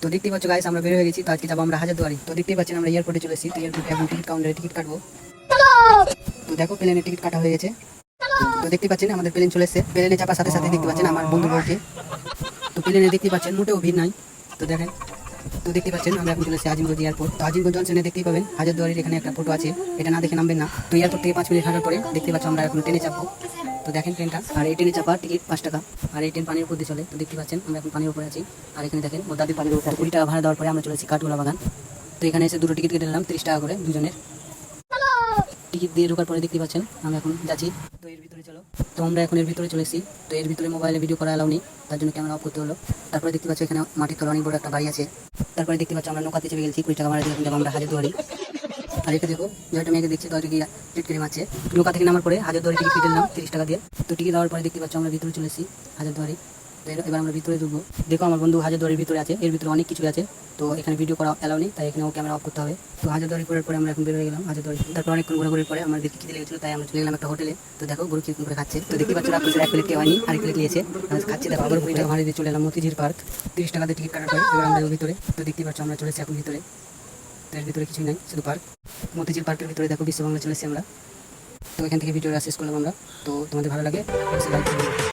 তো দেখতেই পাচ্ছ গাইস, আমরা বের হয়ে গেছি। তো আজকে যাবো আমরা হাজারদুয়ারি। তো দেখতেই পাচ্ছেন আমরা এয়ারপোর্টে চলে এসেছি। তো এয়ারপোর্টে এখন টিকিট কাউন্টারে টিকিট কাটবো। তো দেখো প্লেনের টিকিট কাটা হয়ে গেছে। তো দেখতে পাচ্ছেন আমাদের প্লেন চলে এসেছে। প্লেনে চাপার সাথে সাথে দেখতে পাচ্ছেন আমার বন্ধু বউকে। তো প্লেনে দেখতে পাচ্ছেন মোটেও ভিড় নাই। তো দেখেন, তো দেখতে পাচ্ছেন আমরা এখন চলে এসেছি আজিমগঞ্জ এয়ারপোর্ট। তো আজিমগঞ্জ জংশনে দেখতেই পাবেন হাজারদুয়ারির এখানে একটা ফটো আছে, এটা না দেখে নামবেন না। তো এয়ারপোর্ট থেকে 5 মিনিট হাঁটার পরে দেখতে পাচ্ছ আমরা এখন ট্রেনে চাপবো। তো দেখেন ট্রেনটা, আর এই ট্রেনে চাপার টিকিট 5 টাকা। আর এই ট্রেন পানির উপর দিয়ে চলে। তো দেখতে পাচ্ছেন আমরা এখন পানির উপরে আছি। আর এখানে দেখেন ওর দাদি পানির উপরে 20 টাকা ভাড়া দেওয়ার পরে আমরা চলেছি কাঠগোলা বাগান। তো এখানে এসে দুটো টিকিট কেটে নিলাম 30 টাকা করে দুজনের। টিকিট দিয়ে ঢোকার পরে দেখতে পাচ্ছেন আমরা এখন যাচ্ছি। তো এর ভিতরে চলো। তো আমরা এখন এর ভিতরে চলে এসেছি। তো এর ভিতরে মোবাইলে ভিডিও করা অ্যালাউ নেই, তার জন্য ক্যামেরা অফ করতে হলো। তারপরে দেখতে পাচ্ছি এখানে মাটির তলা অনেক বড় একটা বাড়ি আছে। তারপরে দেখতে পাচ্ছি আমরা নৌকাতে চেপে গেছি 20 টাকা ভাড়া দিয়ে এখন যাবো আমরা হাজারদুয়ারি। আর এটা দেখো, যেটা মেয়েকে দেখছি তাদেরকে টিকিট কেটে মারছে। নৌকা থেকে নামার পরে হাজারদুয়ারি টিকিট কেটে নিলাম 30 টাকা দিয়ে। তো টিকিট দেওয়ার পরে দেখতে পাচ্ছি আমরা ভিতরে চলে এসেছি হাজারদুয়ারি। তো এবার আমরা ভিতরে ঢুকবো। দেখো আমার বন্ধু হাজারদুয়ারির ভিতরে আছে, এর ভিতরে অনেক কিছু আছে। তো এখানে ভিডিও করা অ্যালাউ নেই, তাই এখানেও ক্যামেরা অফ করতে হবে। তো হাজারদুয়ারি করার পরে আমরা এখন বের হয়ে গেলাম হাজারদুয়ারি। তারপর অনেকক্ষণ ঘোরাঘুরির পরে আমাদের খিদে লেগেছিল, তাই আমরা চলে গেলাম একটা হোটেলে। তো দেখো গরু চিকেন করে খাচ্ছে। তো দেখতে পাচ্ছ রাক্ষসের এক প্লেট হয়নি, আরেক প্লেট নিয়েছে খাচ্ছে। দেখো আবার 20 টাকা ভাড়া দিয়ে চলে এলাম মতিঝিল পার্ক। 30 টাকা দিয়ে টিকিট কাটার পরে এবার আমরা ভিতরে। তো দেখতে পাচ্ছ আমরা চলেছি এখন ভিতরে। তো এর ভিতরে কিছুই নাই, শুধু পার্ক। মতিঝিল পার্কের ভিতরে দেখো বিশ্ব বাংলা চলেছি আমরা। তো এখান থেকে ভিডিওটা শেষ করলাম আমরা। তো তোমাদের ভালো লাগে অবশ্যই লাইক করবে।